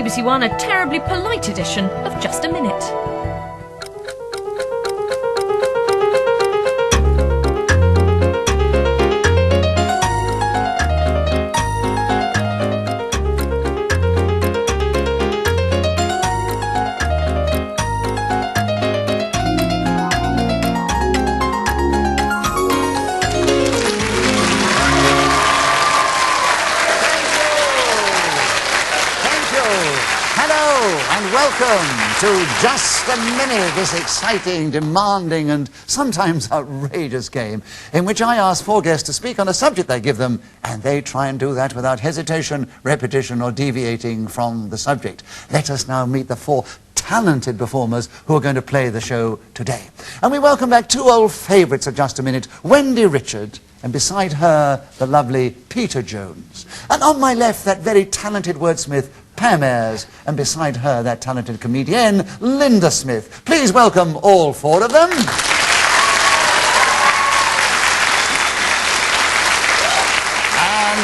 BBC One, a terribly polite edition of Just a Minute. Welcome to Just a Minute, this exciting, demanding and sometimes outrageous game in which I ask four guests to speak on a subject they give them, and they try and do that without hesitation, repetition or deviating from the subject. Let us now meet the four talented performers who are going to play the show today. And we welcome back two old favourites of Just a Minute, Wendy Richard, and beside her, the lovely Peter Jones. And on my left, that very talented wordsmith, Ayres, and beside her, that talented comedian, Linda Smith. Please welcome all four of them. And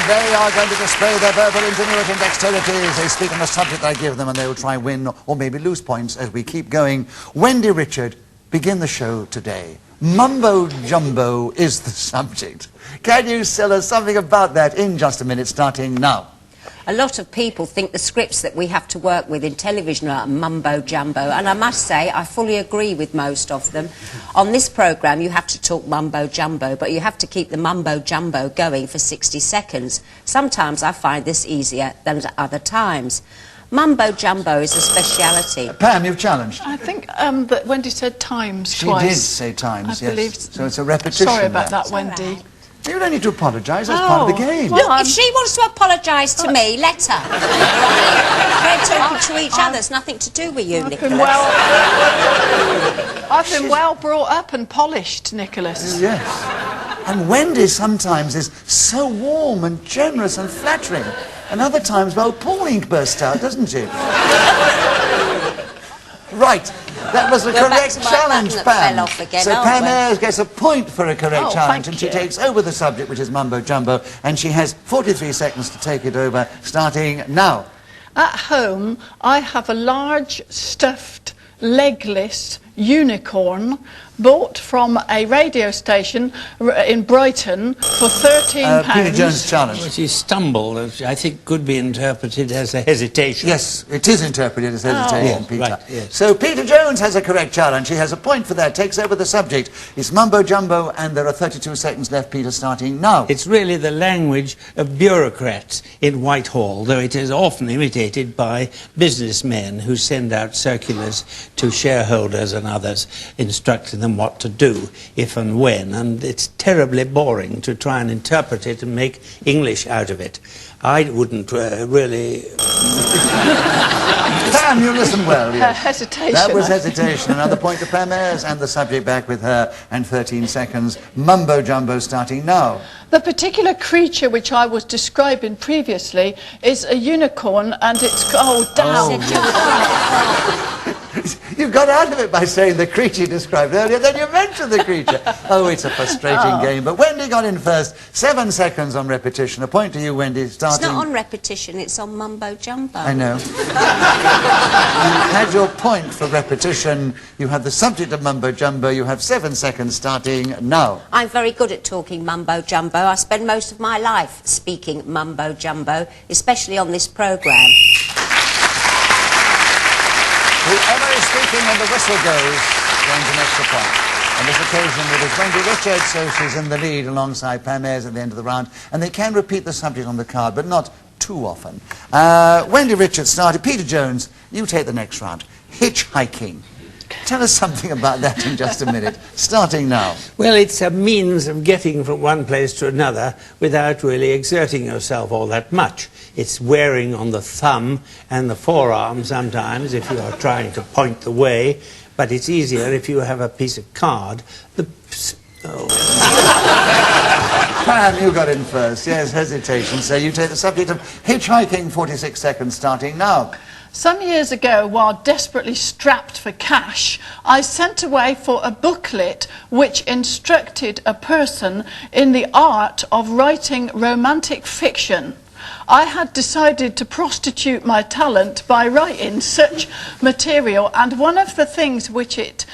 they are going to display their verbal ingenuity and dexterity as they speak on the subject I give them, and they will try and win or maybe lose points as we keep going. Wendy Richard, begin the show today. Mumbo jumbo is the subject. Can you tell us something about that in just a minute, starting now? A lot of people think the scripts that we have to work with in television are mumbo-jumbo, and I must say I fully agree with most of them. On this programme you have to talk mumbo-jumbo, but you have to keep the mumbo-jumbo going for 60 seconds. Sometimes I find this easier than at other times. Mumbo-jumbo is a speciality. Pam, you've challenged. I think that Wendy said times twice. She did say times, I yes. believe so it's a repetition. Sorry about there. that, Wendy. Right. You don't need to apologise, that's part of the game. Look, if she wants to apologise to me, let her. We're talking to each other, it's nothing to do with you, Nicholas. I've been well brought up and polished, Nicholas. Yes. And Wendy sometimes is so warm and generous and flattering. And other times, well, Pauline bursts out, doesn't she? Right. That was the correct challenge, Pam. So Pam Ayres gets a point for a correct challenge, and she takes over the subject, which is Mumbo Jumbo, and she has 43 seconds to take it over, starting now. At home, I have a large, stuffed, legless unicorn bought from a radio station in Brighton for £13. Peter Jones' challenge. Well, she stumbled, I think could be interpreted as a hesitation. Yes, it is interpreted as hesitation, Peter. Right, yes. So Peter Jones has a correct challenge. He has a point for that, takes over the subject. It's Mumbo Jumbo, and there are 32 seconds left, Peter, starting now. It's really the language of bureaucrats in Whitehall, though it is often imitated by businessmen who send out circulars to shareholders and others, instructing them what to do if and when, and it's terribly boring to try and interpret it and make English out of it. I wouldn't really... Pam, you listen well, yes. Hesitation. That was hesitation. Another point to Pam Ayres, and the subject back with her, and 13 seconds. Mumbo Jumbo starting now. The particular creature which I was describing previously is a unicorn, and it's... Oh, damn! You got out of it by saying the creature you described earlier, then you mentioned the creature. Oh, it's a frustrating game. But Wendy got in first. 7 seconds on repetition. A point to you, Wendy, starting... It's not on repetition, it's on mumbo-jumbo. I know. You had your point for repetition. You have the subject of mumbo-jumbo. You have 7 seconds starting now. I'm very good at talking mumbo-jumbo. I spend most of my life speaking mumbo-jumbo, especially on this programme. Whoever is speaking when the whistle goes gains an extra point. On this occasion, it is Wendy Richard, so she's in the lead alongside Pam Ayres at the end of the round. And they can repeat the subject on the card, but not too often. Wendy Richard started. Peter Jones, you take the next round. Hitchhiking. Tell us something about that in just a minute. Starting now. Well, it's a means of getting from one place to another without really exerting yourself all that much. It's wearing on the thumb and the forearm sometimes if you are trying to point the way, but it's easier if you have a piece of card. Pam, you got in first. Yes, hesitation. So you take the subject of hitchhiking, 46 seconds starting now. Some years ago, while desperately strapped for cash, I sent away for a booklet which instructed a person in the art of writing romantic fiction. I had decided to prostitute my talent by writing such material, and one of the things which it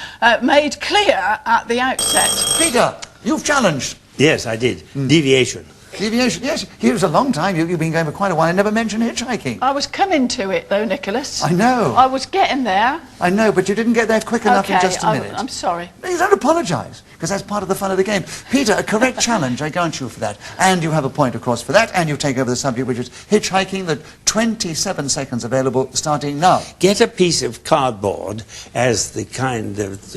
made clear at the outset... Peter, you've challenged. Yes, I did. Deviation. Deviation, yes. It was a long time. You've been going for quite a while. I never mentioned hitchhiking. I was coming to it, though, Nicholas. I know. I was getting there. I know, but you didn't get there quick enough in just a minute. I'm sorry. No, you don't apologise, because that's part of the fun of the game. Peter, a correct challenge, I grant you for that. And you have a point, of course, for that, and you take over the subject, which is hitchhiking, the 27 seconds available, starting now. Get a piece of cardboard as the kind of... It's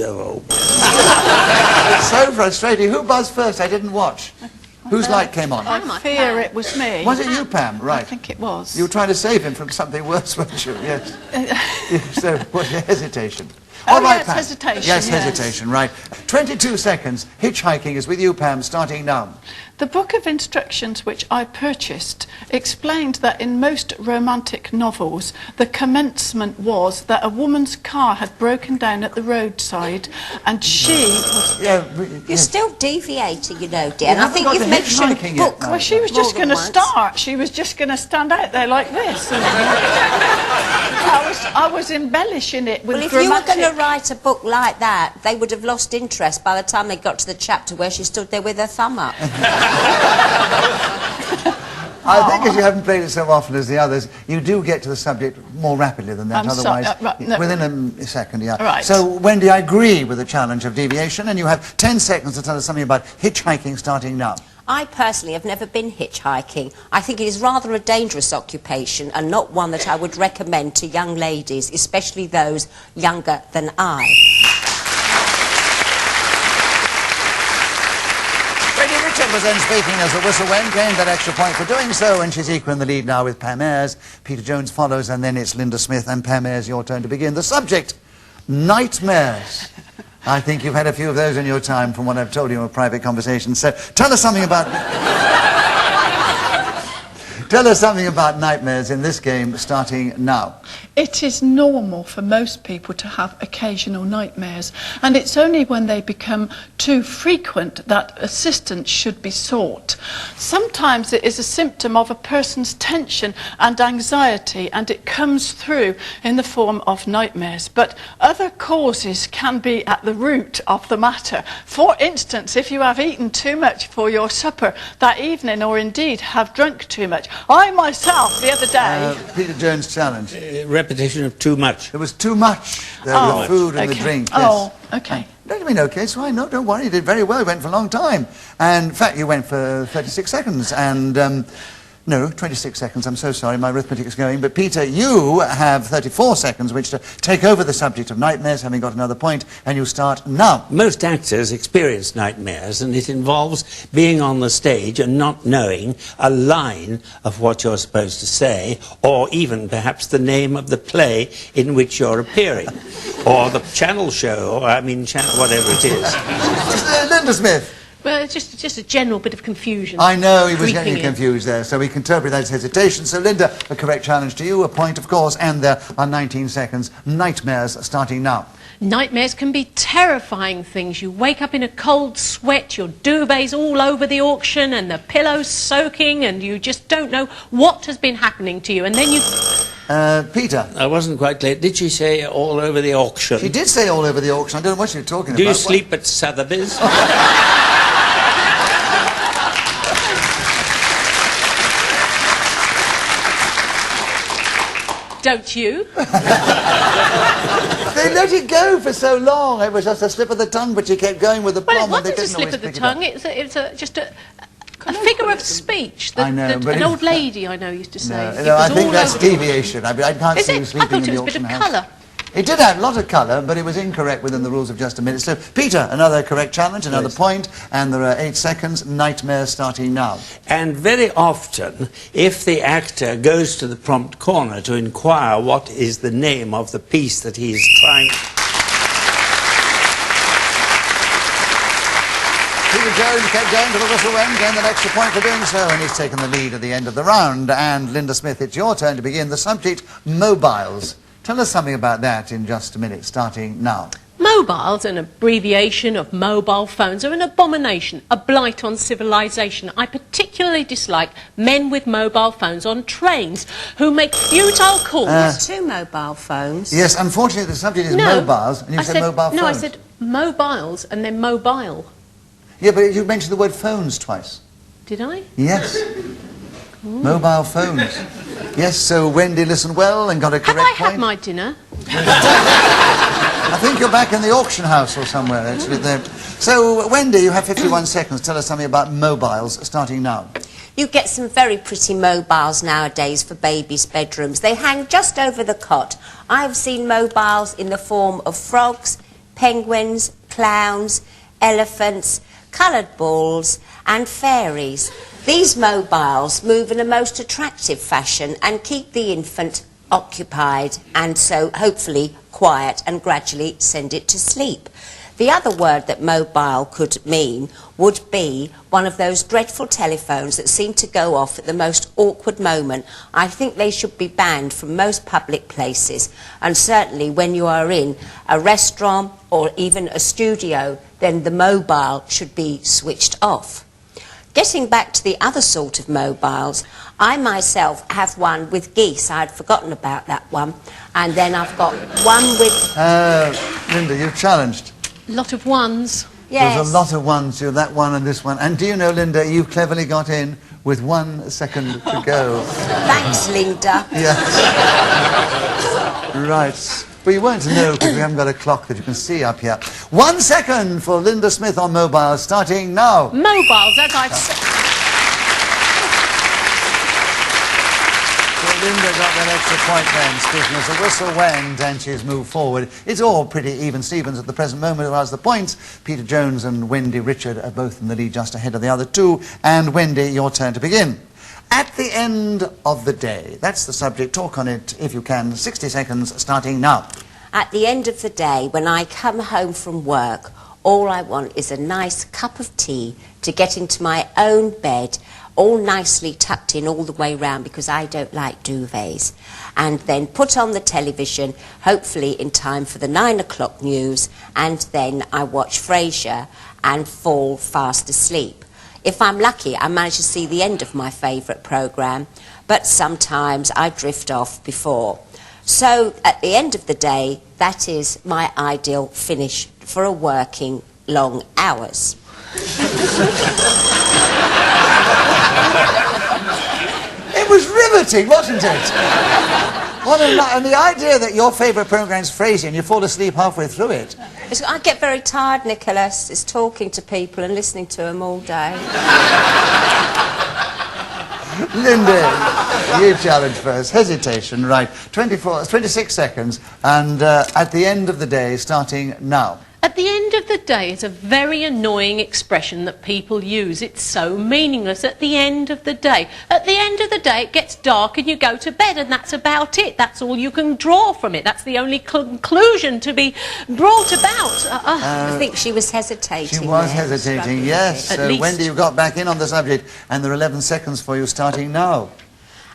so frustrating. Who buzzed first? I didn't watch. Whose light came on? I fear it was me. Was it you, Pam? Right. I think it was. You were trying to save him from something worse, weren't you? Yes. So, what's your hesitation? Oh, All right, yes, Pam. hesitation, Yes, yes. hesitation, right. 22 seconds. Hitchhiking is with you, Pam, starting now. The book of instructions which I purchased explained that in most romantic novels, the commencement was that a woman's car had broken down at the roadside and she was... You're still deviating, you know, dear. And I haven't think got you've the mentioned hitchhiking yet, book. no. Well, she was just More going than to once. start. She was just going to stand out there like this. And I was embellishing it with Well, if you were dramatic... going to write a book like that, they would have lost interest by the time they got to the chapter where she stood there with her thumb up. I think as you haven't played it so often as the others, you do get to the subject more rapidly than that, I'm otherwise, right, no. within a second, yeah. Right. So, Wendy, I agree with the challenge of deviation, and you have 10 seconds to tell us something about hitchhiking starting now. I personally have never been hitchhiking. I think it is rather a dangerous occupation and not one that I would recommend to young ladies, especially those younger than I. Richard was then speaking as the whistle went, gained that extra point for doing so, and she's equal in the lead now with Pam Ayres. Peter Jones follows, and then it's Linda Smith and Pam Ayres, your turn to begin. The subject, nightmares. I think you've had a few of those in your time from what I've told you in a private conversation, so tell us something about... Tell us something about nightmares in this game, starting now. It is normal for most people to have occasional nightmares, and it's only when they become too frequent that assistance should be sought. Sometimes it is a symptom of a person's tension and anxiety, and it comes through in the form of nightmares. But other causes can be at the root of the matter. For instance, if you have eaten too much for your supper that evening, or indeed have drunk too much. I myself, the other day... Peter Jones' challenge. Repetition of too much. There was too much. The food and the drink. Yes. Oh, okay. No, you mean okay, it's fine. No, don't worry, you did very well. You went for a long time. And, in fact, you went for 36 seconds. And, no, 26 seconds. I'm so sorry, my arithmetic is going. But, Peter, you have 34 seconds which to take over the subject of nightmares, having got another point, and you start now. Most actors experience nightmares, and it involves being on the stage and not knowing a line of what you're supposed to say, or even perhaps the name of the play in which you're appearing, or the channel show, or whatever it is. Linda Smith. Well, it's just a general bit of confusion. I know, he was getting creeping in. confused there, so we can interpret that as hesitation. So, Linda, a correct challenge to you, a point, of course, and there are 19 seconds. Nightmares starting now. Nightmares can be terrifying things. You wake up in a cold sweat, your duvet's all over the auction and the pillow's soaking, and you just don't know what has been happening to you. And then you... Peter. I wasn't quite clear. Did she say all over the auction? She did say all over the auction. I don't know what you're talking about. Do you sleep at Sotheby's? Don't you? They let it go for so long. It was just a slip of the tongue, but you kept going with the Well, plum. it wasn't a slip of the tongue. It's just a figure of speech that, I know, but an old lady I know used to say. It No, I was think all that's over the- deviation. I can't Is see you it? I sleeping thought in it the was a bit auction of house. colour. It did have a lot of colour, but it was incorrect within the rules of just a minute. So, Peter, another correct challenge, another point, and there are 8 seconds. Nightmare starting now. And very often, if the actor goes to the prompt corner to inquire what is the name of the piece that he's trying... Peter Jones kept going to the whistle went, gained an extra point for doing so, and he's taken the lead at the end of the round. And, Linda Smith, it's your turn to begin. The subject, mobiles. Tell us something about that in just a minute, starting now. Mobiles, an abbreviation of mobile phones, are an abomination, a blight on civilization. I particularly dislike men with mobile phones on trains who make futile calls. 2 mobile phones. Yes, unfortunately the subject is No, mobiles, and you I said mobile phones. No, I said mobiles and then mobile. Yeah, but you mentioned the word phones twice. Did I? Yes. Mobile phones. Yes, so Wendy listened well and got a correct Have I point. had my dinner? I think you're back in the auction house or somewhere, actually. There. So, Wendy, you have 51 seconds. Tell us something about mobiles, starting now. You get some very pretty mobiles nowadays for babies' bedrooms. They hang just over the cot. I've seen mobiles in the form of frogs, penguins, clowns, elephants, coloured balls and fairies. These mobiles move in a most attractive fashion and keep the infant occupied and so hopefully quiet and gradually send it to sleep. The other word that mobile could mean would be one of those dreadful telephones that seem to go off at the most awkward moment. I think they should be banned from most public places, and certainly when you are in a restaurant or even a studio, then the mobile should be switched off. Getting back to the other sort of mobiles, I myself have one with geese. I'd forgotten about that one. And then I've got one with... Linda, you're challenged. Lot of ones. Yes. There's a lot of ones, you're that one and this one. And do you know, Linda, you cleverly got in with 1 second to go. Thanks, Linda. Yes. Right. But you won't know because we haven't got a clock that you can see up here. 1 second for Linda Smith on mobile, starting now. Mobiles, as I've said. So Linda got that extra point then, speaking as the whistle went, and she's moved forward. It's all pretty even Stevens at the present moment as far as the points. Peter Jones and Wendy Richard are both in the lead just ahead of the other two. And Wendy, your turn to begin. At the end of the day, that's the subject, talk on it if you can, 60 seconds starting now. At the end of the day, when I come home from work, all I want is a nice cup of tea to get into my own bed, all nicely tucked in all the way round because I don't like duvets, and then put on the television, hopefully in time for the 9 o'clock news, and then I watch Frasier and fall fast asleep. If I'm lucky, I manage to see the end of my favourite programme, but sometimes I drift off before. So, at the end of the day, that is my ideal finish for a working long hours. It was riveting, wasn't it? What a and the idea that your favourite programme's Frasier and you fall asleep halfway through it. I get very tired, Nicholas, is talking to people and listening to them all day. Linda, you challenge first. Hesitation, right. 26 seconds, and at the end of the day, starting now. At the end of the day, it's a very annoying expression that people use. It's so meaningless. At the end of the day. At the end of the day, it gets dark and you go to bed, and that's about it. That's all you can draw from it. That's the only conclusion to be brought about. I think she was hesitating. She was there, hesitating, yes. At So, least. Wendy, you got back in on the subject, and there are 11 seconds for you starting now.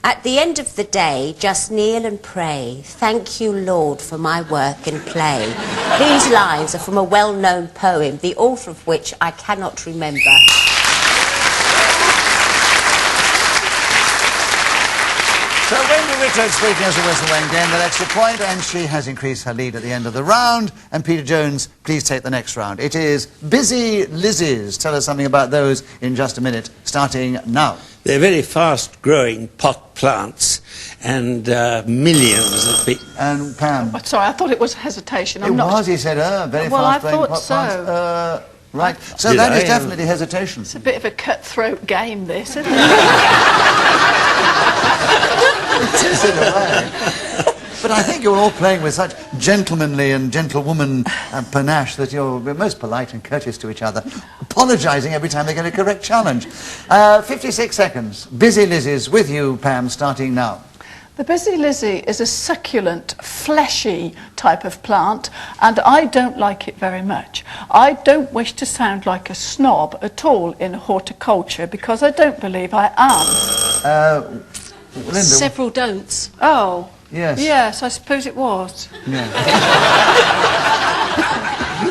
At the end of the day, just kneel and pray. Thank you, Lord, for my work and play. These lines are from a well-known poem, the author of which I cannot remember. So Wendy Richards speaking as a whistle went again, that extra point, and she has increased her lead at the end of the round. And Peter Jones, please take the next round. It is Busy Lizzies. Tell us something about those in just a minute, starting now. They're very fast-growing pot plants, and millions of people... And Pam. Oh, sorry, I thought it was hesitation. It was, he said, very Well, I fast-growing thought pot so. plants. Right, so Did that I? is definitely hesitation. It's a bit of a cutthroat game, this, isn't it? It is in a way. But I think you're all playing with such gentlemanly and gentlewoman panache that you're most polite and courteous to each other, apologising every time they get a correct challenge. 56 seconds. Busy Lizzies with you, Pam, starting now. The Busy Lizzie is a succulent, fleshy type of plant, and I don't like it very much. I don't wish to sound like a snob at all in horticulture, because I don't believe I am. Linda. Several don'ts. Oh. Yes. Yes, I suppose it was. Yeah.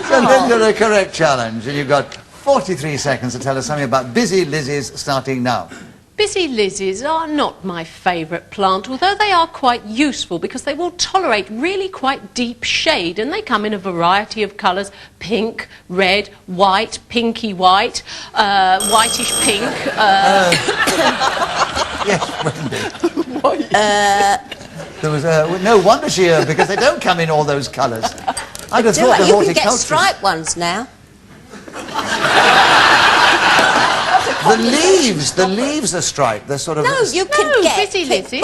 So then you're a correct challenge, and you've got 43 seconds to tell us something about busy Lizzies, starting now. Busy lizzies are not my favourite plant, although they are quite useful because they will tolerate really quite deep shade, and they come in a variety of colours: pink, red, white, pinky white, whitish pink. Yes, Wendy. There was no wonder she because they don't come in all those colours. I'd have thought the You can get horticulturist... striped ones now. The leaves are striped. They're sort of... No, you can get... busy lizzy.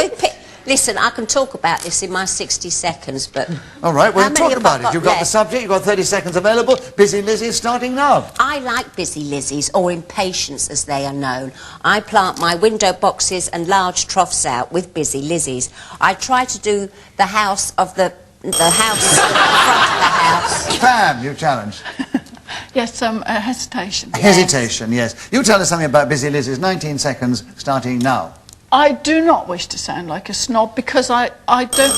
Listen, I can talk about this in my 60 seconds, but... All right, well, How many talk have about I it. You've got the left? subject, you've got 30 seconds available. Busy Lizzie starting now. I like busy lizzies, or impatiens as they are known. I plant my window boxes and large troughs out with busy lizzies. I try to do the house of the house, the front of the house. Pam, you challenge. Yes, hesitation. Hesitation, yes. You tell us something about busy Lizzie's. 19 seconds starting now. I do not wish to sound like a snob because I don't...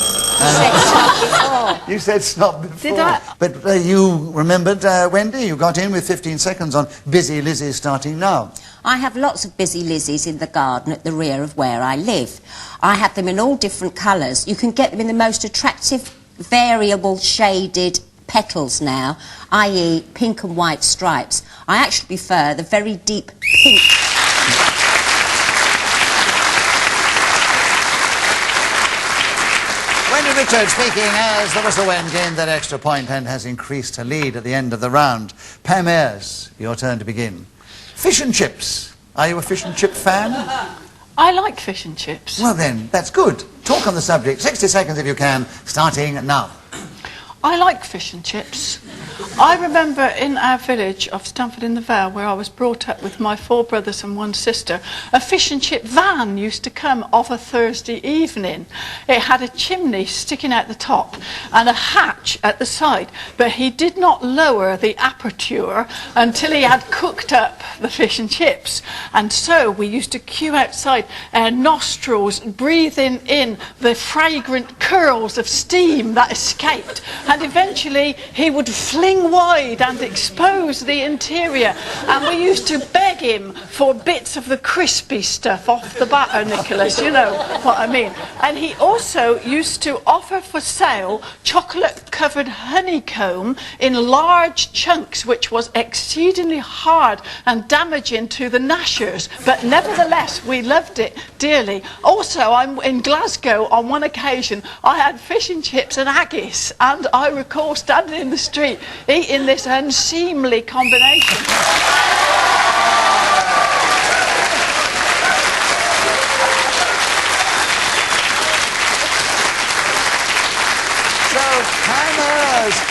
You said snob before. Did I? But you remembered, Wendy, you got in with 15 seconds on busy Lizzie's starting now. I have lots of busy lizzies in the garden at the rear of where I live. I have them in all different colours. You can get them in the most attractive, variable shaded petals now, i.e. pink and white stripes. I actually prefer the very deep pink. Wendy Richards speaking as the whistle went in that extra point and has increased her lead at the end of the round. Pam Ayres, your turn to begin. Fish and chips. Are you a fish and chip fan? I like fish and chips. Well then, that's good. Talk on the subject. 60 seconds if you can, starting now. I like fish and chips. I remember in our village of Stamford-in-the-Vale, where I was brought up with my 4 brothers and 1 sister, a fish and chip van used to come of a Thursday evening. It had a chimney sticking out the top and a hatch at the side, but he did not lower the aperture until he had cooked up the fish and chips. And so we used to queue outside, our nostrils breathing in the fragrant curls of steam that escaped. And eventually he would fling wide and expose the interior, and we used to beg him for bits of the crispy stuff off the batter, Nicholas, you know what I mean. And he also used to offer for sale chocolate-covered honeycomb in large chunks, which was exceedingly hard and damaging to the gnashers, but nevertheless we loved it dearly. Also, I'm in Glasgow on one occasion. I had fish and chips and haggis, and I recall standing in the street eating this unseemly combination.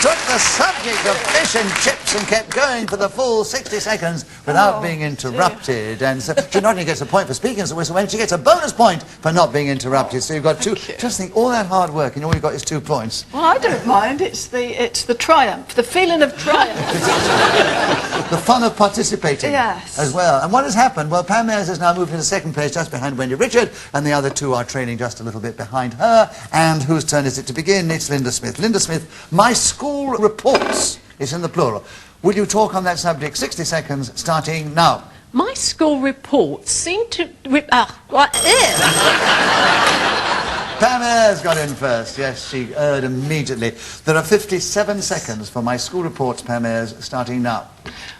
Took the subject of fish and chips and kept going for the full 60 seconds without being interrupted. Dear. And so she not only gets a point for speaking as a whistle, she gets a bonus point for not being interrupted. So you've got 2. Just think, all that hard work and all you've got is 2 points. Well, I don't mind. It's the triumph, the feeling of triumph. The fun of participating as well. And what has happened? Well, Pam Ayres has now moved into 2nd place just behind Wendy Richard, and the other 2 are trailing just a little bit behind her. And whose turn is it to begin? It's Linda Smith. Linda Smith, my school reports is in the plural. Will you talk on that subject? 60 seconds, starting now. My school reports seem to... Pam Ayres got in first. Yes, she erred immediately. There are 57 seconds for my school reports, Pam Ayres, starting now.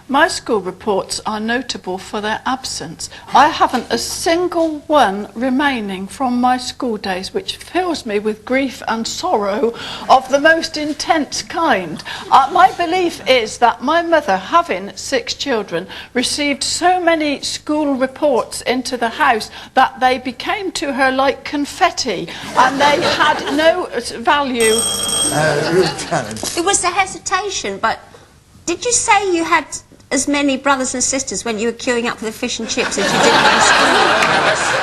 My school reports are notable for their absence. I haven't a single one remaining from my school days, which fills me with grief and sorrow of the most intense kind. My belief is that my mother, having 6 children, received so many school reports into the house that they became to her like confetti, and they had no value. It was the hesitation, but did you say you had as many brothers and sisters when you were queuing up for the fish and chips as you did in school?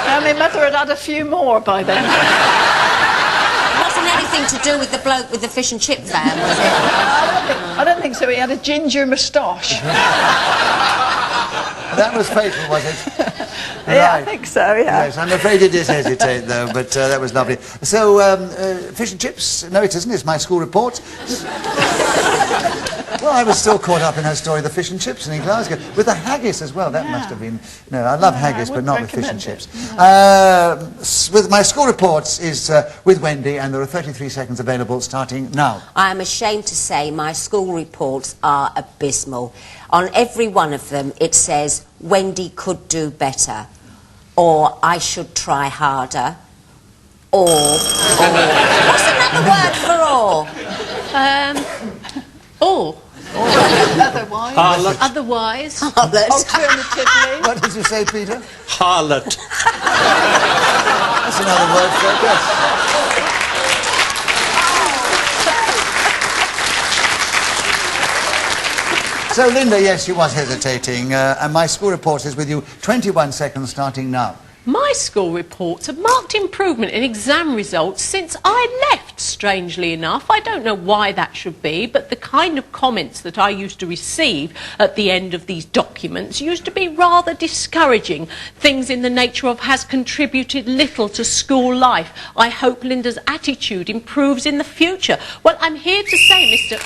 No, my mother had a few more by then. It wasn't anything to do with the bloke with the fish and chip van, was it? I don't think so. He had a ginger moustache. That was fatal, was it? Yeah, I think so, yeah. Yes, I'm afraid it is hesitate, though, but that was lovely. So, fish and chips, no it isn't, it's my school report. Well, I was still caught up in her story, the fish and chips in Glasgow, with the haggis as well. That must have been... No, I love haggis, but not with fish and chips. With my school reports is with Wendy, and there are 33 seconds available starting now. I am ashamed to say my school reports are abysmal. On every one of them, it says, Wendy could do better, or I should try harder, or... What's another word for or? Or. Otherwise. Harlot. Otherwise. Alternatively. What did you say, Peter? Harlot. That's another word for it, yes. So, Linda, yes, she was hesitating, and my school report is with you. 21 seconds starting now. My school reports have marked improvement in exam results since I left, strangely enough. I don't know why that should be, but the kind of comments that I used to receive at the end of these documents used to be rather discouraging. Things in the nature of has contributed little to school life. I hope Linda's attitude improves in the future. Well, I'm here to say, Mr.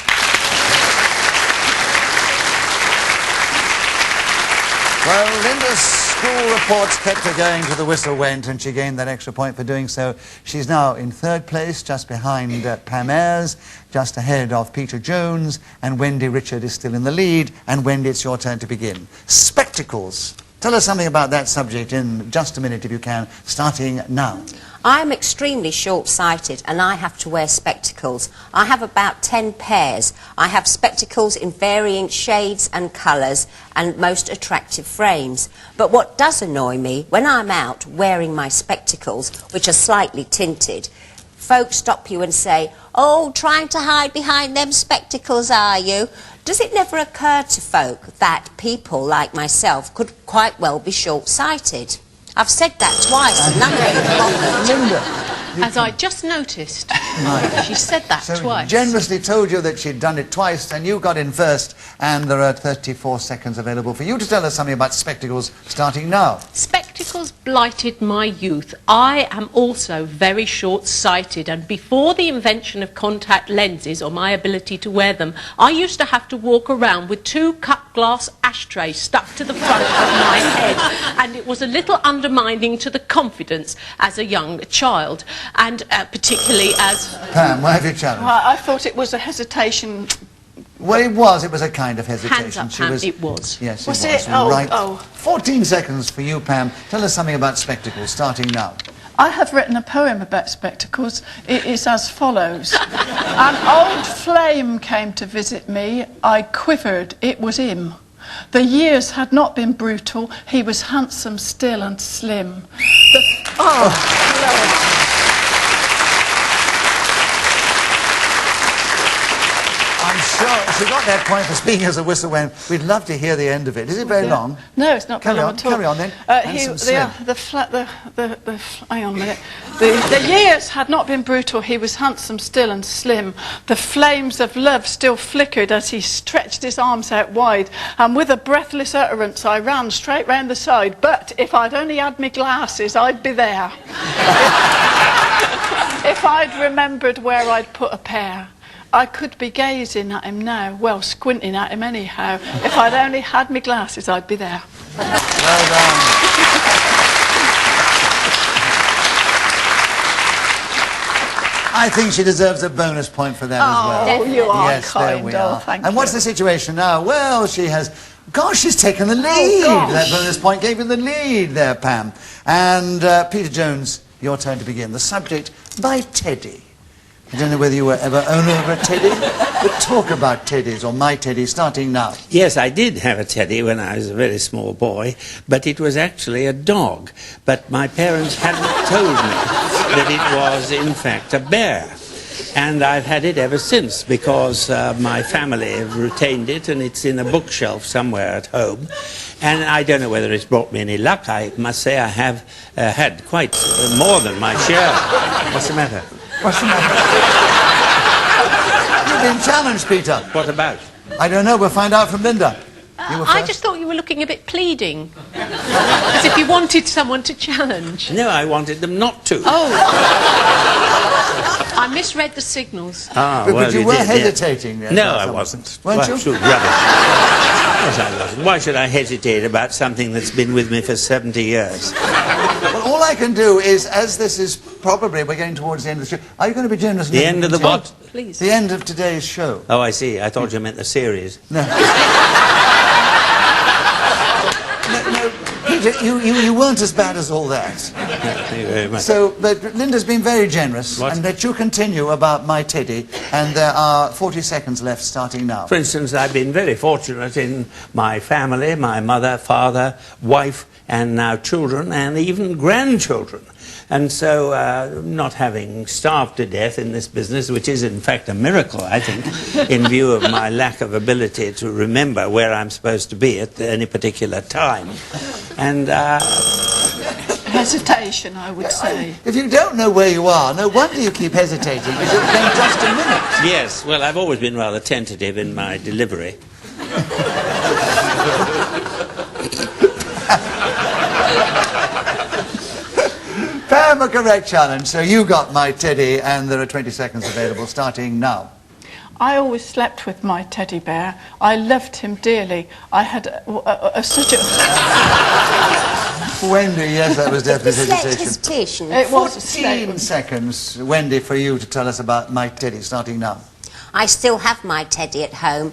Well, Linda's school reports kept her going till the whistle went, and she gained that extra point for doing so. She's now in third place, just behind Pam Ayres, just ahead of Peter Jones, and Wendy Richard is still in the lead. And Wendy, it's your turn to begin. Spectacles. Tell us something about that subject in just a minute, if you can, starting now. I'm extremely short-sighted and I have to wear spectacles. I have about 10 pairs. I have spectacles in varying shades and colours and most attractive frames. But what does annoy me, when I'm out wearing my spectacles, which are slightly tinted, folks stop you and say, "Oh, trying to hide behind them spectacles, are you?" Does it never occur to folk that people like myself could quite well be short-sighted? I've said that twice and none of you bothered. Linda. As I just noticed, she said that So twice. generously told you that she'd done it twice, and you got in first, and there are 34 seconds available for you to tell us something about spectacles, starting now. Spectacles blighted my youth. I am also very short-sighted, and before the invention of contact lenses or my ability to wear them, I used to have to walk around with 2 cut glass ashtrays stuck to the front of my head, and it was a little undermining to the confidence as a young child, and particularly as... Pam, where have you challenged? Well, I thought it was a hesitation. Well, it was a kind of hesitation. Hands up, Pam, it was. Yes, Was it was. it? Oh, right. oh. 14 seconds for you, Pam. Tell us something about spectacles, starting now. I have written a poem about spectacles. It is as follows. An old flame came to visit me. I quivered. It was him. The years had not been brutal. He was handsome, still and slim. I'm sure she got that point for speaking as a whistle when we'd love to hear the end of it. Is it very long? No, it's not very Carry long on, at all. carry on then. Handsome, slim. Hang on a minute. The years had not been brutal. He was handsome, still and slim. The flames of love still flickered as he stretched his arms out wide. And with a breathless utterance, I ran straight round the side. But if I'd only had my glasses, I'd be there. If I'd remembered where I'd put a pair, I could be gazing at him now, well, squinting at him anyhow. If I'd only had my glasses, I'd be there. Well done. I think she deserves a bonus point for that as well. Oh, you are yes, kind. there we Oh, are. thank and what's you. the situation now? Well, she has... Gosh, she's taken the lead. gosh. That bonus point gave you the lead there, Pam. And Peter Jones, your turn to begin. The subject, by Teddy. I don't know whether you were ever owner of a teddy, but talk about teddies, or my teddy, starting now. Yes, I did have a teddy when I was a very small boy, but it was actually a dog. But my parents hadn't told me that it was, in fact, a bear. And I've had it ever since, because my family have retained it, and it's in a bookshelf somewhere at home. And I don't know whether it's brought me any luck. I must say I have had quite more than my share. What's the matter? What's the matter? You've been challenged, Peter. What about? I don't know, we'll find out from Linda. You were I first. just thought you were looking a bit pleading. As if you wanted someone to challenge. No, I wanted them not to. Oh. I misread the signals. Ah, But you were did, yeah. hesitating there. No, about I something. wasn't. Weren't Well, you? absolute rubbish. Yes, I wasn't. Why should I hesitate about something that's been with me for 70 years? Well, all I can do is, as this is probably, we're getting towards the end of the show, are you going to be generous? The end of the what? Please. The end of today's show. Oh, I see. I thought you meant the series. No. No, Peter, you weren't as bad as all that. Thank you very much. So, but Linda's been very generous What? and let you continue about my teddy, and there are 40 seconds left starting now. For instance, I've been very fortunate in my family, my mother, father, wife, and now children, and even grandchildren. And so, not having starved to death in this business, which is in fact a miracle, I think, in view of my lack of ability to remember where I'm supposed to be at any particular time. And, Hesitation, I would say. If you don't know where you are, no wonder you keep hesitating, because it's been just a minute. yes, well, I've always been rather tentative in my delivery. Pam, a correct challenge. So you got my teddy, and there are 20 seconds available starting now. I always slept with my teddy bear. I loved him dearly. I had such a... Wendy, yes, that was definitely Slight hesitation. hesitation. It was a 14 slate. seconds, Wendy, for you to tell us about my teddy, starting now. I still have my teddy at home.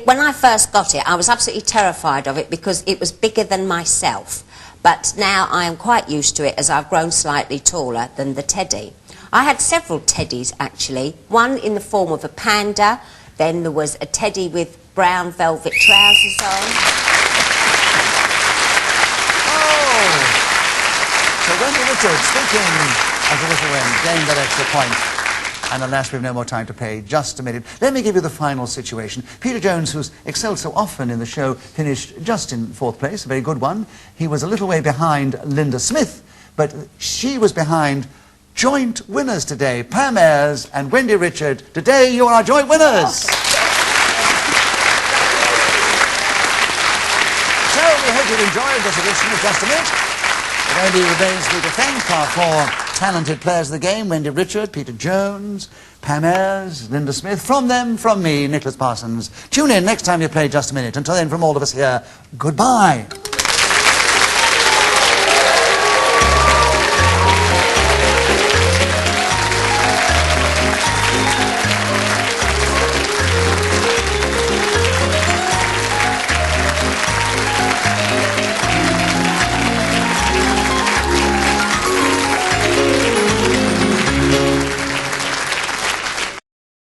When I first got it, I was absolutely terrified of it because it was bigger than myself. But now I am quite used to it as I've grown slightly taller than the teddy. I had several teddies, actually. One in the form of a panda, then there was a teddy with brown velvet trousers on. Oh! So Wendy Richards, speaking as a little win, gained that extra point. And alas, we've no more time to play. Just a minute. Let me give you the final situation. Peter Jones, who's excelled so often in the show, finished just in 4th place, a very good one. He was a little way behind Linda Smith, but she was behind joint winners today, Pam Ayres and Wendy Richard. Today, you are our joint winners. So we hope you've enjoyed this edition of Just a Minute. It only remains me to thank our 4 talented players of the game, Wendy Richard, Peter Jones, Pam Ayres, Linda Smith. From them, from me, Nicholas Parsons. Tune in next time you play Just a Minute. Until then, from all of us here, goodbye.